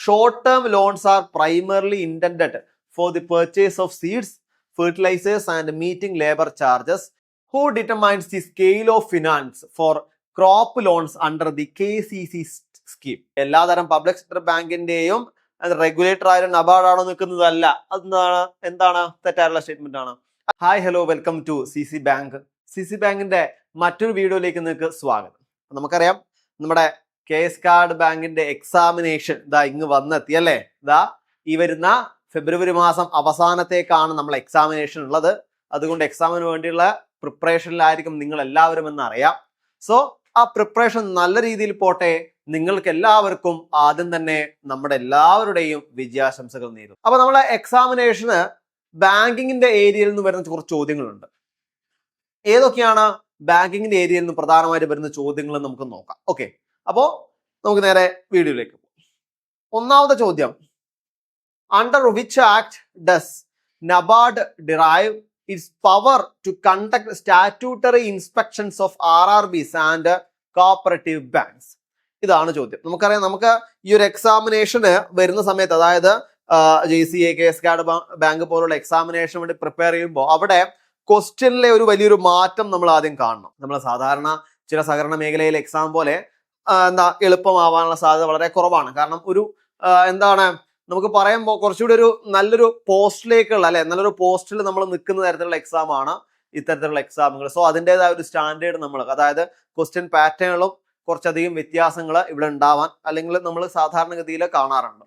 short-term loans are primarily intended for the purchase of seeds, fertilizers and meeting labor charges. Who determines the scale of finance for crop loans under the KCC scheme? എല്ലാതരം public sector ബാങ്കിന്റെയും regulator ആയ NABARD ആണോ നിൽക്കുന്നതല്ല. എന്താണ് തെറ്റായിട്ടുള്ള statement ആണ്. Hi hello welcome to CC bank. CC ബാങ്കിന്റെ മറ്റൊരു വീഡിയോയിലേക്ക് നിങ്ങൾക്ക് സ്വാഗതം. നമുക്കറിയാം നമ്മുടെ KS കാർഡ് ബാങ്കിന്റെ എക്സാമിനേഷൻ ഇങ്ങ് വന്നെത്തി അല്ലേ. ഈ വരുന്ന ഫെബ്രുവരി മാസം അവസാനത്തേക്കാണ് നമ്മൾ എക്സാമിനേഷൻ ഉള്ളത്. അതുകൊണ്ട് എക്സാമിന് വേണ്ടിയുള്ള പ്രിപ്പറേഷനിലായിരിക്കും നിങ്ങൾ എല്ലാവരും എന്ന് അറിയാം. സോ ആ പ്രിപ്പറേഷൻ നല്ല രീതിയിൽ പോട്ടെ. നിങ്ങൾക്ക് എല്ലാവർക്കും ആദ്യം തന്നെ നമ്മുടെ എല്ലാവരുടെയും വിജയാശംസകൾ നേരുന്നു. അപ്പൊ നമ്മളെ എക്സാമിനേഷന് ബാങ്കിങ്ങിന്റെ ഏരിയയിൽ നിന്ന് വരുന്ന കുറച്ച് ചോദ്യങ്ങളുണ്ട്. ഏതൊക്കെയാണ് ബാങ്കിങ്ങിന്റെ ഏരിയയിൽ നിന്ന് പ്രധാനമായിട്ട് വരുന്ന ചോദ്യങ്ങൾ നമുക്ക് നോക്കാം. ഓക്കെ, അപ്പോ നമുക്ക് നേരെ വീഡിയോയിലേക്ക് പോകാം. ഒന്നാമത്തെ ചോദ്യം, under which act does NABARD derive its power to conduct statutory inspections of RRBs and cooperative banks? ഇതാണ് ചോദ്യം. നമുക്കറിയാം, നമുക്ക് ഈ ഒരു എക്സാമിനേഷന് വരുന്ന സമയത്ത്, അതായത് JCA, KS കാർഡ് ബാങ്ക് പോലുള്ള എക്സാമിനേഷന് വേണ്ടി പ്രിപ്പയർ ചെയ്യുമ്പോൾ അവിടെ ക്വസ്റ്റ്യനിലെ ഒരു വലിയൊരു മാറ്റം നമ്മൾ ആദ്യം കാണണം. നമ്മൾ സാധാരണ ചില സഹകരണ മേഖലയിലെ എക്സാം പോലെ എളുപ്പമാവാനുള്ള സാധ്യത വളരെ കുറവാണ്. കാരണം ഒരു നമുക്ക് പറയുമ്പോൾ കുറച്ചുകൂടി ഒരു നല്ലൊരു പോസ്റ്റിലേക്കുള്ള നല്ലൊരു പോസ്റ്റിൽ നമ്മൾ നിൽക്കുന്ന തരത്തിലുള്ള എക്സാം ആണ് ഇത്തരത്തിലുള്ള എക്സാമുകൾ. സോ അതിൻ്റെതായ ഒരു സ്റ്റാൻഡേർഡ് നമ്മൾ, അതായത് ക്വസ്റ്റ്യൻ പാറ്റേണുകളും കുറച്ചധികം വ്യത്യാസങ്ങൾ ഇവിടെ ഉണ്ടാവാൻ അല്ലെങ്കിൽ നമ്മൾ സാധാരണഗതിയിൽ കാണാറുണ്ട്.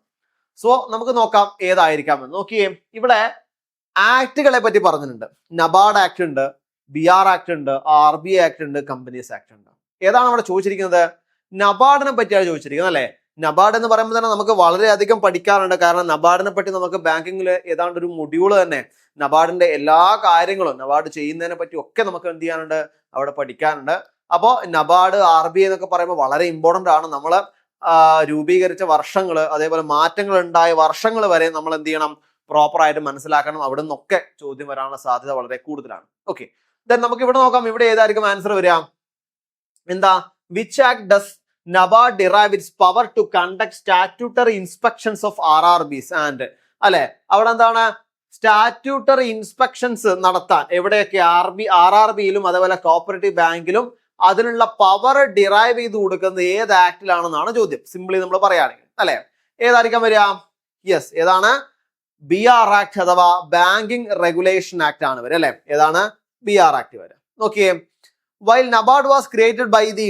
സോ നമുക്ക് നോക്കാം ഏതായിരിക്കാമെന്ന്. നോക്കിയേ, ഇവിടെ ആക്ടുകളെ പറ്റി പറഞ്ഞിട്ടുണ്ട്. നബാർഡ് ആക്ട് ഉണ്ട്, BR ആക്ട് ഉണ്ട്, RBI ആക്ട് ഉണ്ട്, കമ്പനീസ് ആക്ട് ഉണ്ട്. ഏതാണ് അവിടെ ചോദിച്ചിരിക്കുന്നത്? നബാർഡിനെ പറ്റിയാണ് ചോദിച്ചിരിക്കുന്നത് അല്ലെ. നബാർഡ് എന്ന് പറയുമ്പോൾ തന്നെ നമുക്ക് വളരെയധികം പഠിക്കാറുണ്ട്. കാരണം നബാർഡിനെ പറ്റി നമുക്ക് ബാങ്കിങ്ങിൽ ഏതാണ്ട് ഒരു മൊഡ്യൂൾ തന്നെ നബാർഡിന്റെ എല്ലാ കാര്യങ്ങളും, നബാർഡ് ചെയ്യുന്നതിനെ പറ്റി ഒക്കെ നമുക്ക് എന്ത് ചെയ്യാനുണ്ട്, അവിടെ പഠിക്കാനുണ്ട്. അപ്പോൾ നബാർഡ്, RBI എന്നൊക്കെ പറയുമ്പോൾ വളരെ ഇമ്പോർട്ടന്റ് ആണ്. നമ്മൾ രൂപീകരിച്ച വർഷങ്ങൾ, അതേപോലെ മാറ്റങ്ങൾ ഉണ്ടായ വർഷങ്ങൾ വരെ നമ്മൾ എന്ത് ചെയ്യണം, പ്രോപ്പറായിട്ട് മനസ്സിലാക്കണം. അവിടെ നിന്നൊക്കെ ചോദ്യം വരാനുള്ള സാധ്യത വളരെ കൂടുതലാണ്. ഓക്കെ, ദെൻ നമുക്ക് ഇവിടെ നോക്കാം. ഇവിടെ ഏതായിരിക്കും ആൻസർ വരിക? Which act does NABARD derive its power to conduct statutory inspections of RRBs and അല്ലെ. അവിടെ എന്താണ് സ്റ്റാറ്റ്യൂട്ടറി ഇൻസ്പെക്ഷൻസ് നടത്താൻ എവിടെയൊക്കെ? RRBയിലും അതേപോലെ കോഓപ്പറേറ്റീവ് ബാങ്കിലും അതിനുള്ള പവർ ഡിറൈവ് ചെയ്ത് കൊടുക്കുന്നത് ഏത് ആക്ടിലാണെന്നാണ് ചോദ്യം. സിംപ്ലി നമ്മൾ പറയുകയാണെങ്കിൽ അല്ലെ, ഏതായിരിക്കാം വരിക? യെസ്, ഏതാണ്? BR ആക്ട് അഥവാ ബാങ്കിങ് റെഗുലേഷൻ ആക്ട് ആണ് വരിക അല്ലെ. ഏതാണ്? BR ആക്ട് വരിക. നോക്കിയേ, while NABARD was created by the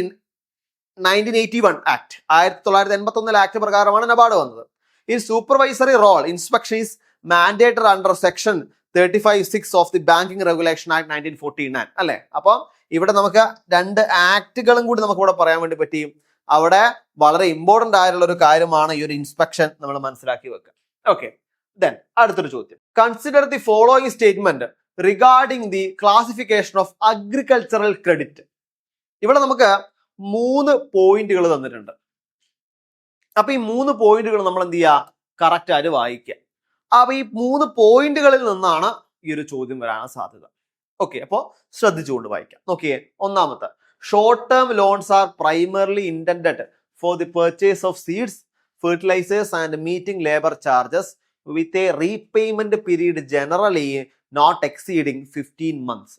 1981 act, 1981 act പ്രകാരമാണ് നബാർഡ് വന്നത്. ഈ supervisory role inspection is mandated under section 35(6) of the banking regulation act 1949 അല്ലെ. അപ്പം ഇവിടെ നമുക്ക് രണ്ട് ആക്ടുകളും കൂടി നമുക്ക് ഇവിടെ പറയാൻ വേണ്ടി പറ്റി. അവിടെ വളരെ ഇമ്പോർട്ടന്റ് ആയിട്ടുള്ള ഒരു കാര്യമാണ് ഈ ഒരു ഇൻസ്പെക്ഷൻ, നമ്മൾ മനസ്സിലാക്കി വെക്കുക. ഓക്കെ, ദെൻ അടുത്തൊരു ചോദ്യം, consider the following statement regarding the classification of agricultural credit. ഇവിടെ നമുക്ക് 3 പോയിന്റുകൾ തന്നിട്ടുണ്ട്. അപ്പൊ ഈ 3 പോയിന്റുകൾ നമ്മൾ എന്ത് ചെയ്യുക, കറക്റ്റ് ആയിട്ട് വായിക്കുക. അപ്പൊ ഈ 3 പോയിന്റുകളിൽ നിന്നാണ് ഈ ഒരു ചോദ്യം വരാൻ സാധ്യത. ഓക്കെ, അപ്പോ ശ്രദ്ധിച്ചുകൊണ്ട് വായിക്കാം. നോക്കിയേ, ഒന്നാമത്തെ, short term loans are primarily intended for the purchase of seeds, fertilisers and meeting labour charges with a repayment period generally not exceeding 15 months.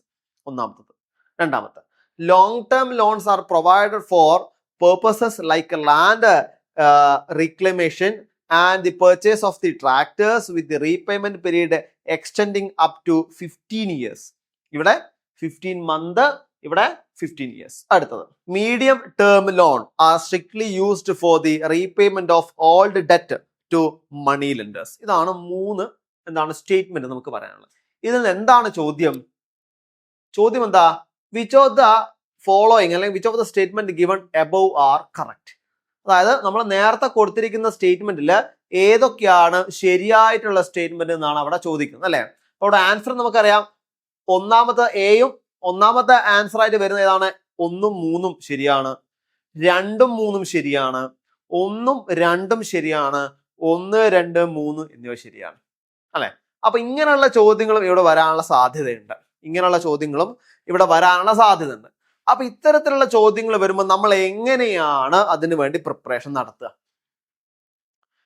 ഒന്നാമത്തത്. രണ്ടാമത്തെ, long term loans are provided for purposes like land reclamation and the purchase of the tractors with the repayment period extending up to 15 years. ഇവിടെ 15 months, ഇവിടെ 15 years. അടുത്തത്, medium term loan are strictly used for the repayment of old debt to money lenders. ഇതാണ് 3 statement നമുക്ക് പറയാനുള്ളത്. ഇതിൽ എന്താണ് ചോദ്യം? ചോദ്യം എന്താ? വിച്ച് ഓഫ് ദ ഫോളോയിങ് അല്ലെങ്കിൽ which of the statement given above are correct. അതായത് നമ്മൾ നേരത്തെ കൊടുത്തിരിക്കുന്ന സ്റ്റേറ്റ്മെന്റിൽ ഏതൊക്കെയാണ് ശരിയായിട്ടുള്ള സ്റ്റേറ്റ്മെന്റ് എന്നാണ് അവിടെ ചോദിക്കുന്നത് അല്ലെ. അപ്പൊ അവിടെ ആൻസർ നമുക്കറിയാം. ഒന്നാമത്തെ എയും ഒന്നാമത്തെ ആൻസർ ആയിട്ട് വരുന്ന ഏതാണ്? 1ഉം 3ഉം ശരിയാണ്, 2ഉം 3ഉം ശരിയാണ്, 1ഉം 2ഉം ശരിയാണ്, 1, 2, 3 എന്നിവ ശരിയാണ് അല്ലെ. അപ്പൊ ഇങ്ങനെയുള്ള ചോദ്യങ്ങളും ഇവിടെ വരാനുള്ള സാധ്യതയുണ്ട്. അപ്പൊ ഇത്തരത്തിലുള്ള ചോദ്യങ്ങൾ വരുമ്പോൾ നമ്മൾ എങ്ങനെയാണ് അതിനു വേണ്ടി പ്രിപ്പറേഷൻ നടത്തുക?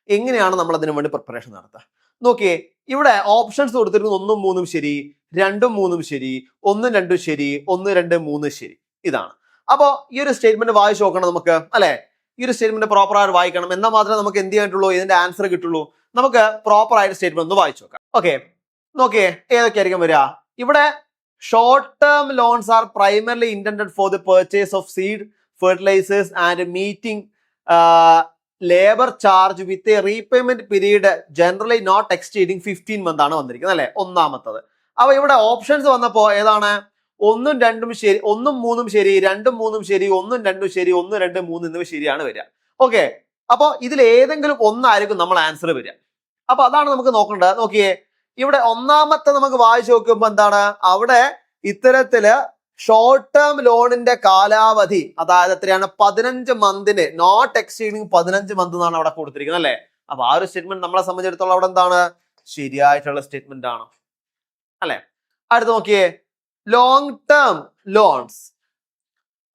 എങ്ങനെയാണ് നമ്മൾ അതിനു വേണ്ടി പ്രിപ്പറേഷൻ നടത്തുക? നോക്കിയേ, ഇവിടെ ഓപ്ഷൻസ് കൊടുത്തിരിക്കുന്നത് 1ഉം 3ഉം ശരി, 2ഉം 3ഉം ശരി, 1ഉം 2ഉം ശരി, 1 2 3 ശരി. ഇതാണ്. അപ്പോ ഈ ഒരു സ്റ്റേറ്റ്മെന്റ് വായിച്ചു നോക്കണം നമുക്ക്, അല്ലെ? ഈ ഒരു സ്റ്റേറ്റ്മെന്റ് പ്രോപ്പർ ആയിട്ട് വായിക്കണം, എന്നാൽ മാത്രമേ നമുക്ക് എന്ത് ചെയ്യാനുള്ളൂ, ഇതിന്റെ ആൻസർ കിട്ടുള്ളൂ. നമുക്ക് പ്രോപ്പർ ആയിട്ട് സ്റ്റേറ്റ്മെന്റ് ഒന്ന് വായിച്ചു നോക്കാം. ഓക്കെ, നോക്കിയേ ഏതൊക്കെയായിരിക്കും വരിക. ഇവിടെ short term loans are primarily intended for the purchase of seed, fertilisers and meeting labour charge with a repayment period generally not exceeding 15 month ആണ് വന്നിരിക്കുന്നത്, അല്ലെ? ഒന്നാമത്തത്. അപ്പൊ ഇവിടെ ഓപ്ഷൻസ് വന്നപ്പോ ഏതാണ്? 1ഉം 2ഉം ശരി, 1ഉം 3ഉം ശരി, 2ഉം 3ഉം ശരി, 1ഉം 2ഉം ശരി, 1 2 3 എന്നിവ ശരിയാണ് വരിക. ഓക്കെ, അപ്പൊ ഇതിൽ ഏതെങ്കിലും ഒന്നായിരിക്കും നമ്മൾ ആൻസർ വരിക. അപ്പൊ അതാണ് നമുക്ക് നോക്കേണ്ടത്. നോക്കിയേ, ഇവിടെ ഒന്നാമത്തെ നമുക്ക് വായിച്ചു നോക്കുമ്പോ എന്താണ്, അവിടെ ഇത്തരത്തില് ഷോർട്ട് ടേം ലോണിന്റെ കാലാവധി അതായത് എത്രയാണ്, 15 മന്തിന്, നോട്ട് എക്സീഡിങ് 15 മന്ത് എന്നാണ് അവിടെ കൊടുത്തിരിക്കുന്നത്, അല്ലെ? അപ്പൊ ആ ഒരു സ്റ്റേറ്റ്മെന്റ് നമ്മളെ സംബന്ധിച്ചിടത്തോളം അവിടെ എന്താണ്, ശരിയായിട്ടുള്ള സ്റ്റേറ്റ്മെന്റ് ആണ്, അല്ലെ? അടുത്ത് നോക്കിയേ, long term loans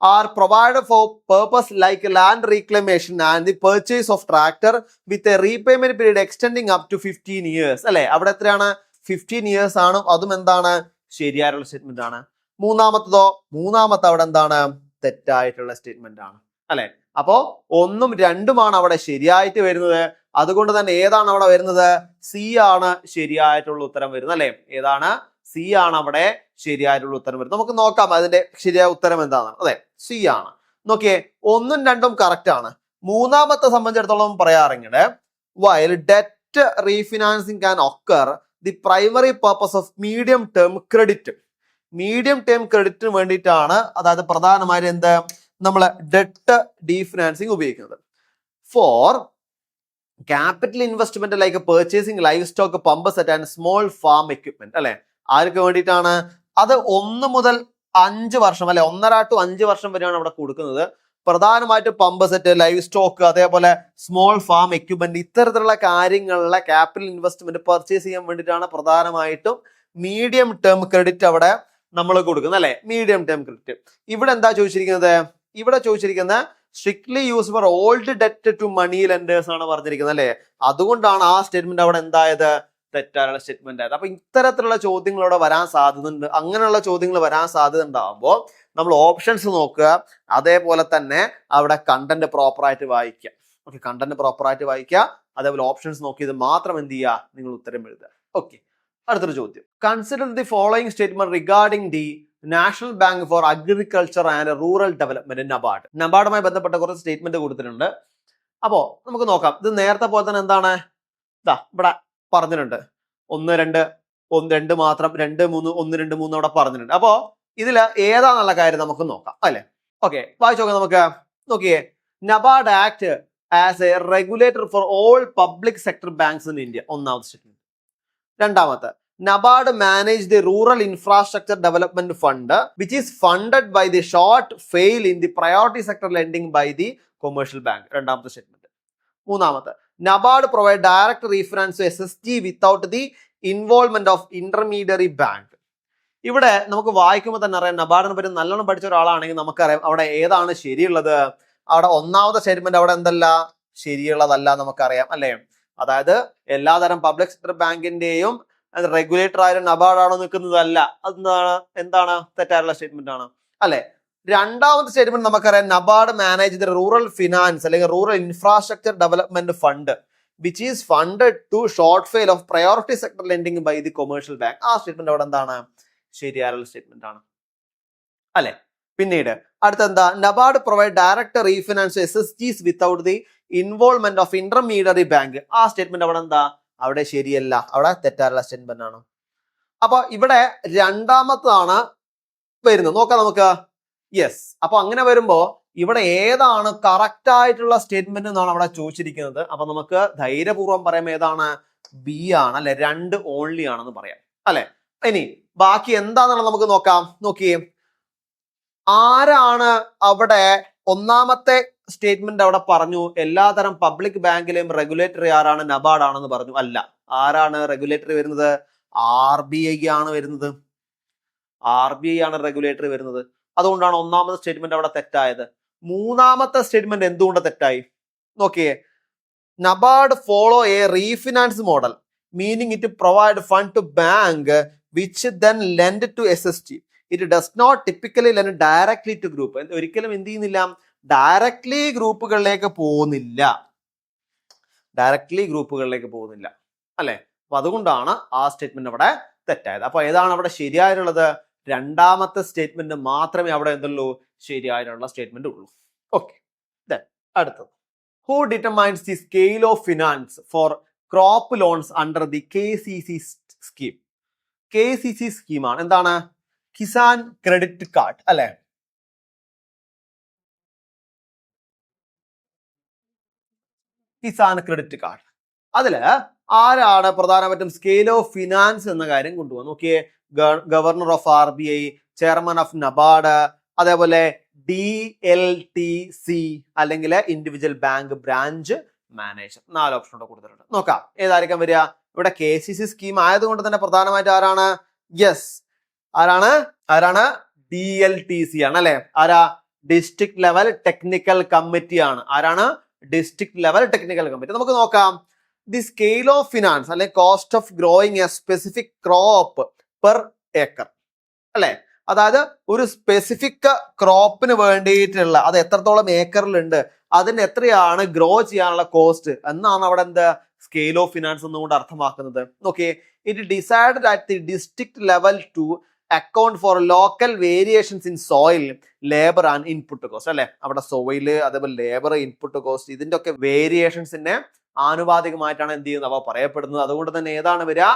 are provided for purpose like land reclamation and the purchase of tractor with a repayment period extending up to 15 years, അല്ലെ? അവിടെ എത്രയാണ്, 15 years ആണ്. അതും എന്താണ്, ശരിയായിട്ടുള്ള സ്റ്റേറ്റ്മെന്റ് ആണ്. മൂന്നാമത്തെ അവിടെ എന്താണ്, തെറ്റായിട്ടുള്ള സ്റ്റേറ്റ്മെന്റ് ആണ്, അല്ലെ? അപ്പോ 1ഉം 2ഉമാണ് അവിടെ ശരിയായിട്ട് വരുന്നത്. അതുകൊണ്ട് തന്നെ ഏതാണ് അവിടെ വരുന്നത്, സി ആണ് ശരിയായിട്ടുള്ള ഉത്തരം വരുന്നത്, അല്ലെ? ഏതാണ്, സി ആണ് അവിടെ ശരിയായിട്ടുള്ള ഉത്തരം വരുന്നത്. നമുക്ക് നോക്കാം അതിന്റെ ശരിയായ ഉത്തരം എന്താണ്. അതെ, സി ആണ്. നോക്കിയേ, 1ഉം 2ഉം കറക്റ്റ് ആണ്. മൂന്നാമത്തെ സംബന്ധിച്ചിടത്തോളം പറയാറെങ്കിൽ while debt refinancing can occur the primary purpose of medium term credit. Medium term ക്രെഡിറ്റിന് വേണ്ടിയിട്ടാണ്, അതായത് പ്രധാനമായും എന്ത്, നമ്മൾ ഡെറ്റ് ഡീഫിനാൻസിങ് ഉപയോഗിക്കുന്നത്. For capital investment like purchasing livestock, pump set and small farm equipment, അല്ലെ? ആർക്ക് വേണ്ടിയിട്ടാണ്? അത് 1 മുതൽ 5 വർഷം, അല്ലെ? 1.5 to 5 വർഷം വരെയാണ് അവിടെ കൊടുക്കുന്നത്. പ്രധാനമായിട്ടും പമ്പ് സെറ്റ്, ലൈവ് സ്റ്റോക്ക്, അതേപോലെ സ്മോൾ ഫാം എക്യുപ്മെന്റ്, ഇത്തരത്തിലുള്ള കാര്യങ്ങളിലെ ക്യാപിറ്റൽ ഇൻവെസ്റ്റ്മെന്റ് പർച്ചേസ് ചെയ്യാൻ വേണ്ടിയിട്ടാണ് പ്രധാനമായിട്ടും മീഡിയം ടേം ക്രെഡിറ്റ് അവിടെ നമ്മൾ കൊടുക്കുന്നത്, അല്ലെ? Medium term credit. ഇവിടെ എന്താ ചോദിച്ചിരിക്കുന്നത്? ഇവിടെ ചോദിച്ചിരിക്കുന്നത് strictly use for old debt to money lenders ആണ് പറഞ്ഞിരിക്കുന്നത്, അല്ലെ? അതുകൊണ്ടാണ് ആ സ്റ്റേറ്റ്മെന്റ് അവിടെ എന്തായത്, തെറ്റാനുള്ള സ്റ്റേറ്റ്മെന്റ് ആയത്. അപ്പൊ ഇത്തരത്തിലുള്ള ചോദ്യങ്ങൾ അവിടെ വരാൻ സാധ്യതയുണ്ട്. അങ്ങനെയുള്ള ചോദ്യങ്ങൾ വരാൻ സാധ്യത ഉണ്ടാകുമ്പോൾ നമ്മൾ ഓപ്ഷൻസ് നോക്കുക, അതേപോലെ തന്നെ അവിടെ കണ്ടന്റ് പ്രോപ്പർ ആയിട്ട് വായിക്കുക. ഓക്കെ, കണ്ടന്റ് പ്രോപ്പർ ആയിട്ട് വായിക്കുക, അതേപോലെ ഓപ്ഷൻസ് നോക്കിയത് മാത്രം എന്ത് ചെയ്യുക, നിങ്ങൾ ഉത്തരം എഴുതുക. ഓക്കെ, അടുത്തൊരു ചോദ്യം. Consider the following statement regarding the National Bank for Agriculture and Rural Development, NABARD. നബാർഡുമായി ബന്ധപ്പെട്ട കുറച്ച് സ്റ്റേറ്റ്മെന്റ് കൊടുത്തിട്ടുണ്ട്. അപ്പോ നമുക്ക് നോക്കാം. ഇത് നേരത്തെ പോലെ തന്നെ എന്താണ്, ഇതാ ഇവിടെ പറഞ്ഞിട്ടുണ്ട് 1 2 1 2 മാത്രം, 2 3 1 2 3 അവിടെ പറഞ്ഞിട്ടുണ്ട്. അപ്പോ ഇതില് ഏതാന്നുള്ള കാര്യം നമുക്ക് നോക്കാം, അല്ലെ? ഓക്കെ, വായിച്ചു നോക്കാം നമുക്ക്. നോക്കിയേ, NABARD act as a regulator for all public sector banks in India, ഒന്നാമത്തെ സ്റ്റേറ്റ്മെന്റ്. രണ്ടാമത്തെ, NABARD manage the rural infrastructure development fund which is funded by the shortfall in the priority sector lending by the commercial bank, രണ്ടാമത്തെ statement. മൂന്നാമത്തെ, NABARD provide direct refinance to SSG without the involvement of intermediary bank. ഇവിടെ നമുക്ക് വായിക്കുമ്പോൾ തന്നെ അറിയാം, നബാർഡിനെ പറ്റി നല്ലോണം പഠിച്ച ഒരാളാണെങ്കിൽ നമുക്കറിയാം അവിടെ ഏതാണ് ശരിയുള്ളത്. അവിടെ ഒന്നാമത്തെ സ്റ്റേറ്റ്മെന്റ് അവിടെ എന്തല്ല, ശരിയുള്ളതല്ല നമുക്കറിയാം, അല്ലെ? അതായത് എല്ലാതരം പബ്ലിക് സെക്ടർ ബാങ്കിന്റെയും റെഗുലേറ്റർ ആയാലും നബാർഡാണോ നിൽക്കുന്നതല്ല. എന്താണ് തെറ്റായിട്ടുള്ള സ്റ്റേറ്റ്മെന്റ് ആണ്, അല്ലെ? രണ്ടാമത്തെ സ്റ്റേറ്റ്മെന്റ് നമുക്കറിയാം, NABARD manage the rural finance അല്ലെങ്കിൽ rural infrastructure development fund which is funded to shortfall of priority sector lending by the commercial bank. ആ സ്റ്റേറ്റ്മെന്റ് അവിടെ എന്താണ്, ശരിയായുള്ള സ്റ്റേറ്റ്മെന്റ് ആണ്, അല്ലെ? പിന്നീട് അടുത്തെന്താ, NABARD provide direct refinance SSGs without the involvement of intermediary bank. ആ സ്റ്റേറ്റ്മെന്റ് അവിടെ എന്താ, അവിടെ ശരിയല്ല, അവിടെ തെറ്റായുള്ള സ്റ്റേറ്റ്മെന്റ് ആണ്. അപ്പൊ ഇവിടെ രണ്ടാമത്താണ് വരുന്നത്, നോക്കാം നമുക്ക്. യെസ്, അപ്പൊ അങ്ങനെ വരുമ്പോ ഇവിടെ ഏതാണ് കറക്റ്റ് ആയിട്ടുള്ള സ്റ്റേറ്റ്മെന്റ് എന്നാണ് അവിടെ ചോദിച്ചിരിക്കുന്നത്. അപ്പൊ നമുക്ക് ധൈര്യപൂർവ്വം പറയാം ഏതാണ്, ബി ആണ്, അല്ലെ? 2 ഓൺലി ആണെന്ന് പറയാം, അല്ലെ? ഇനി ബാക്കി എന്താണെന്നുള്ളത് നമുക്ക് നോക്കാം. നോക്കിയേ, ആരാണ് അവിടെ ഒന്നാമത്തെ സ്റ്റേറ്റ്മെന്റ് അവിടെ പറഞ്ഞു എല്ലാതരം പബ്ലിക് ബാങ്കിലെയും റെഗുലേറ്ററി ആരാണ്, നബാർഡ് ആണെന്ന് പറഞ്ഞു. അല്ല, ആരാണ് റെഗുലേറ്ററി വരുന്നത്, RBI ആണ് വരുന്നത്. RBI ആണ് റെഗുലേറ്ററി വരുന്നത്. അതുകൊണ്ടാണ് ഒന്നാമത്തെ സ്റ്റേറ്റ്മെന്റ് അവിടെ തെറ്റായത്. മൂന്നാമത്തെ സ്റ്റേറ്റ്മെന്റ് എന്തുകൊണ്ട് തെറ്റായി നോക്കിയേ, NABARD follow a refinance model, meaning it provide fund to bank which then lend to SST. It does not typically lend directly to group. ഒരിക്കലും എന്ത് ചെയ്യുന്നില്ല, ഡയറക്ട്ലി ഗ്രൂപ്പുകളിലേക്ക് പോകുന്നില്ല, അല്ലെ? അപ്പൊ അതുകൊണ്ടാണ് ആ സ്റ്റേറ്റ്മെന്റ് അവിടെ തെറ്റായത്. അപ്പൊ ഏതാണ് അവിടെ ശരിയായിട്ടുള്ളത്? രണ്ടാമത്തെ സ്റ്റേറ്റ്മെന്റ് മാത്രമേ അവിടെ എന്തുള്ളൂ, ശരിയായിട്ടുള്ള സ്റ്റേറ്റ്മെന്റ് ഉള്ളൂ. ഓക്കെ, അടുത്തത്. Who determines the scale of finance for crop loans under the KCC scheme? KCC scheme ആണ് എന്താണ്? കിസാൻ ക്രെഡിറ്റ് കാർഡ്, അല്ലെ? Kisan credit card. അതില് ആരാണ് പ്രധാനമായിട്ടും സ്കെയിൽ ഓഫ് ഫിനാൻസ് എന്ന കാര്യം കൊണ്ടുപോകുന്നത്? നോക്കിയേ, governor of RBI, chairman of NABARD, അതേപോലെ DLTC അല്ലെങ്കിൽ individual bank branch manager. 4 option കൂടെ കൊടുത്തിട്ടുണ്ട്. നോക്കാം ഏതായിരിക്കും വരിക. ഇവിടെ KCC സ്കീം ആയതുകൊണ്ട് തന്നെ പ്രധാനമായിട്ട് ആരാണ്? യെസ്, ആരാണ്? DLTC ആണ്, അല്ലെ? ആരാ? ഡിസ്ട്രിക്ട് ലെവൽ ടെക്നിക്കൽ കമ്മിറ്റി ആണ്. ആരാണ്? District level technical committee. നമുക്ക് നോക്കാം. ദി സ്കെയിൽ ഓഫ് ഫിനാൻസ് അല്ലെ cost of growing A specific crop per acre, അല്ലെ? അതായത് ഒരു സ്പെസിഫിക് ക്രോപ്പിന് വേണ്ടിയിട്ടുള്ള അത് എത്രത്തോളം ഏക്കറിലുണ്ട്, അതിന് എത്രയാണ് ഗ്രോ ചെയ്യാനുള്ള കോസ്റ്റ് എന്നാണ് അവിടെ എന്ത് സ്കെയിൽ ഓഫ് ഫിനാൻസ് എന്നുകൊണ്ട് അർത്ഥമാക്കുന്നത്. Okay, it decided at the district level two account for local variations in soil, labour and input cost, അല്ലെ? അവിടെ സോയില്, അതേപോലെ ലേബർ, ഇൻപുട്ട് കോസ്റ്റ്, ഇതിന്റെ ഒക്കെ വേരിയേഷൻസിനെ ആനുപാതികമായിട്ടാണ് എന്ത് ചെയ്യുന്നത് അവ പറയപ്പെടുന്നത്. അതുകൊണ്ട് തന്നെ ഏതാണ് വരിക?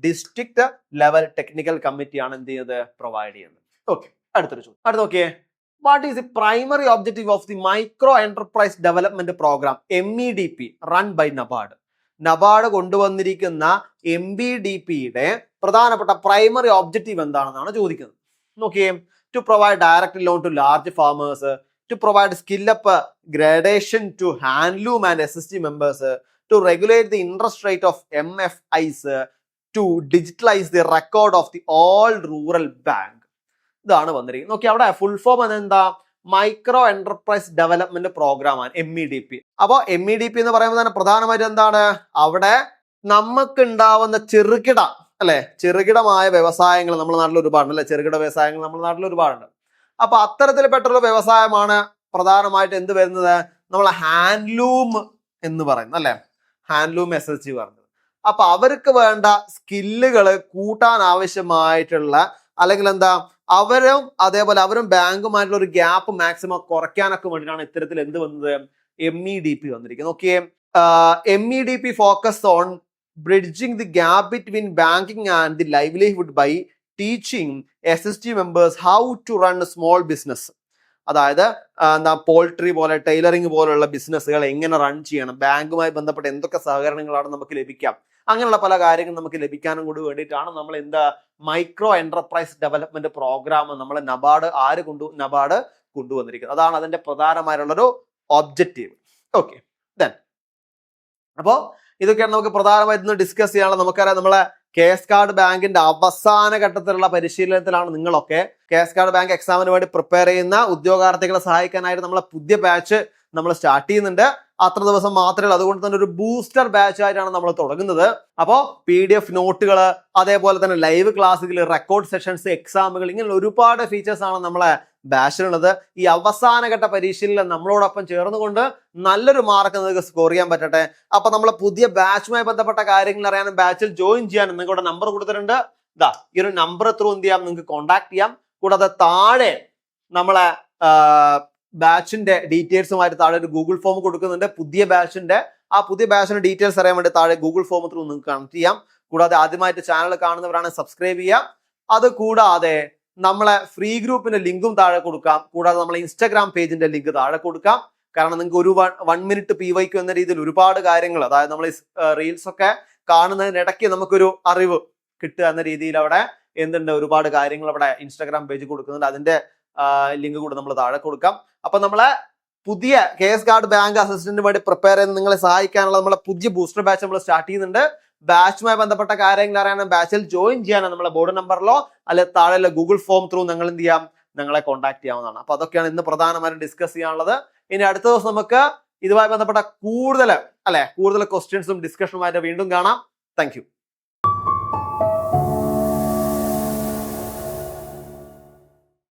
ഡിസ്ട്രിക്ട് ലെവൽ ടെക്നിക്കൽ കമ്മിറ്റിയാണ് എന്ത് ചെയ്യുന്നത്, പ്രൊവൈഡ് ചെയ്യുന്നത്. ഓക്കെ, അടുത്തൊരു ചോദ്യം. അടുത്ത നോക്കിയേ. What is the primary objective of the micro enterprise development programme MEDP run by NABARD? NABARD കൊണ്ടുവന്നിരിക്കുന്ന MBDPയുടെ പ്രധാനപ്പെട്ട പ്രൈമറി ഒബ്ജക്റ്റീവ് എന്താണെന്നാണ് ചോദിക്കുന്നത്. നോക്കിയേ. To provide direct loan to large farmers, to provide skill up gradation to handloom and SSG members, to regulate the interest rate of MFIs, to digitalize the record of the all rural bank. ഇതാണ് വന്നിരിക്കുന്നത്. നോക്കി, അവിടെ full form എന്താ? Micro enterprise development programme ആണ് MEDP. അപ്പോൾ MEDP എന്ന് പറയുമ്പോൾ തന്നെ പ്രധാനമായിട്ടും എന്താണ് അവിടെ നമുക്ക് ഉണ്ടാവുന്ന ചെറുകിട, അല്ലെ? ചെറുകിടമായ വ്യവസായങ്ങൾ നമ്മുടെ നാട്ടിൽ ഒരുപാടുണ്ട്, അല്ലെ? ചെറുകിട വ്യവസായങ്ങൾ നമ്മുടെ നാട്ടിൽ ഒരുപാടുണ്ട്. അപ്പൊ അത്തരത്തിൽപ്പെട്ടുള്ള വ്യവസായമാണ് പ്രധാനമായിട്ട് എന്ത് വരുന്നത്, നമ്മളെ ഹാൻഡ്ലൂം എന്ന് പറയുന്നത്, അല്ലെ? ഹാൻഡ്ലൂം SSG പറഞ്ഞത്. അപ്പൊ അവർക്ക് വേണ്ട സ്കില്ലുകൾ കൂട്ടാൻ ആവശ്യമായിട്ടുള്ള, അല്ലെങ്കിൽ എന്താ, അവരും ബാങ്കുമായിട്ടുള്ള ഒരു ഗ്യാപ്പ് മാക്സിമം കുറയ്ക്കാനൊക്കെ വേണ്ടിയിട്ടാണ് ഇത്തരത്തിൽ എന്ത് വന്നത്, MEDP വന്നിരിക്കുന്നത്. നോക്കിയേ, MEDP focus on bridging the gap between banking and the livelihood by teaching SSG members how to run small business. അതായത് പോൾട്രി പോലെ, ടൈലറിംഗ് പോലുള്ള ബിസിനസ്സുകൾ എങ്ങനെ റൺ ചെയ്യണം, ബാങ്കുമായി ബന്ധപ്പെട്ട എന്തൊക്കെ സഹകരണങ്ങളാണ് നമുക്ക് ലഭിക്കാം, അങ്ങനെയുള്ള പല കാര്യങ്ങൾ നമുക്ക് ലഭിക്കാനും കൂടി വേണ്ടിയിട്ടാണ് നമ്മൾ മൈക്രോ എന്റർപ്രൈസ് ഡെവലപ്മെന്റ് പ്രോഗ്രാം നമ്മൾ NABARD കൊണ്ടുവന്നിരിക്കുന്നത്. അതാണ് അതിന്റെ പ്രധാനമായിട്ടുള്ളൊരു ഒബ്ജക്റ്റീവ്. ഓക്കെ, അപ്പോ ഇതൊക്കെയാണ് നമുക്ക് പ്രധാനമായിട്ട് ഡിസ്കസ് ചെയ്യാനുള്ള. നമുക്കറിയാം, നമ്മളെ KS കാർഡ് ബാങ്കിന്റെ അവസാന ഘട്ടത്തിലുള്ള പരിശീലനത്തിലാണ് നിങ്ങളൊക്കെ. KS കാർഡ് ബാങ്ക് എക്സാമിന് വേണ്ടി പ്രിപ്പയർ ചെയ്യുന്ന ഉദ്യോഗാർത്ഥികളെ സഹായിക്കാനായിട്ട് നമ്മളെ പുതിയ ബാച്ച് നമ്മൾ സ്റ്റാർട്ട് ചെയ്യുന്നുണ്ട്. അത്ര ദിവസം മാത്രമേ ഉള്ളൂ. അതുകൊണ്ട് തന്നെ ഒരു ബൂസ്റ്റർ ബാച്ച് ആയിട്ടാണ് നമ്മൾ തുടങ്ങുന്നത്. അപ്പോൾ PDF നോട്ടുകൾ, അതേപോലെ തന്നെ ലൈവ് ക്ലാസ്സുകൾ, റെക്കോർഡ് സെഷൻസ്, എക്സാമുകൾ, ഇങ്ങനെ ഒരുപാട് ഫീച്ചേഴ്സ് ആണ് നമ്മളെ ബാച്ചിലുള്ളത്. ഈ അവസാനഘട്ട പരീക്ഷയിൽ നമ്മളോടൊപ്പം ചേർന്നുകൊണ്ട് നല്ലൊരു മാർക്ക് നിങ്ങൾക്ക് സ്കോർ ചെയ്യാൻ പറ്റട്ടെ. അപ്പൊ നമ്മളെ പുതിയ ബാച്ചുമായി ബന്ധപ്പെട്ട കാര്യങ്ങൾ അറിയാനും ബാച്ചിൽ ജോയിൻ ചെയ്യാനും നിങ്ങളുടെ നമ്പർ കൊടുത്തിട്ടുണ്ട്. ഈ ഒരു നമ്പർ ത്രൂ എന്ത് ചെയ്യാം, നിങ്ങൾക്ക് കോൺടാക്ട് ചെയ്യാം. കൂടാതെ താഴെ നമ്മളെ ബാച്ചിന്റെ ഡീറ്റെയിൽസുമായിട്ട് താഴെ ഒരു ഗൂഗിൾ ഫോം കൊടുക്കുന്നുണ്ട്. പുതിയ ബാച്ചിന്റെ ഡീറ്റെയിൽസ് അറിയാൻ വേണ്ടി താഴെ ഗൂഗിൾ ഫോം ത്രൂ നിങ്ങൾക്ക് കണക്ട് ചെയ്യാം. കൂടാതെ ആദ്യമായിട്ട് ചാനൽ കാണുന്നവരാണ് സബ്സ്ക്രൈബ് ചെയ്യാം. അത് കൂടാതെ നമ്മളെ ഫ്രീ ഗ്രൂപ്പിന്റെ ലിങ്കും താഴെ കൊടുക്കാം. കൂടാതെ നമ്മളെ ഇൻസ്റ്റാഗ്രാം പേജിന്റെ ലിങ്ക് താഴെ കൊടുക്കാം. കാരണം നിങ്ങൾക്ക് ഒരു 1 മിനിറ്റ് PYQ എന്ന രീതിയിൽ ഒരുപാട് കാര്യങ്ങൾ, അതായത് നമ്മൾ റീൽസ് ഒക്കെ കാണുന്നതിനിടയ്ക്ക് നമുക്കൊരു അറിവ് കിട്ടുക എന്ന രീതിയിൽ അവിടെ എന്തുണ്ട്, ഒരുപാട് കാര്യങ്ങൾ അവിടെ ഇൻസ്റ്റാഗ്രാം പേജ് കൊടുക്കുന്നുണ്ട്. അതിന്റെ ലിങ്ക് കൂടെ നമ്മൾ താഴെ കൊടുക്കാം. അപ്പൊ നമ്മളെ പുതിയ KS കാർഡ് ബാങ്ക് അസിസ്റ്റന്റിന് വേണ്ടി പ്രിപ്പയർ ചെയ്ത് നിങ്ങളെ സഹായിക്കാനുള്ള നമ്മളെ പുതിയ ബൂസ്റ്റർ ബാച്ച് നമ്മൾ സ്റ്റാർട്ട് ചെയ്യുന്നുണ്ട്. ബാച്ചുമായി ബന്ധപ്പെട്ട കാര്യങ്ങൾ അറിയാനും ബാച്ചിൽ ജോയിൻ ചെയ്യാനോ നമ്മളെ ബോർഡ് നമ്പറിലോ അല്ലെ താഴെ ഗൂഗിൾ ഫോം ത്രൂ നിങ്ങൾ എന്ത് ചെയ്യാം, ഞങ്ങളെ കോൺടാക്ട് ചെയ്യാവുന്നതാണ്. അപ്പൊ അതൊക്കെയാണ് ഇന്ന് പ്രധാനമായും ഡിസ്കസ് ചെയ്യാനുള്ളത്. ഇനി അടുത്ത ദിവസം നമുക്ക് ഇതുമായി ബന്ധപ്പെട്ട കൂടുതൽ ക്വസ്റ്റ്യൻസും ഡിസ്കഷനുമായിട്ട് വീണ്ടും കാണാം. താങ്ക്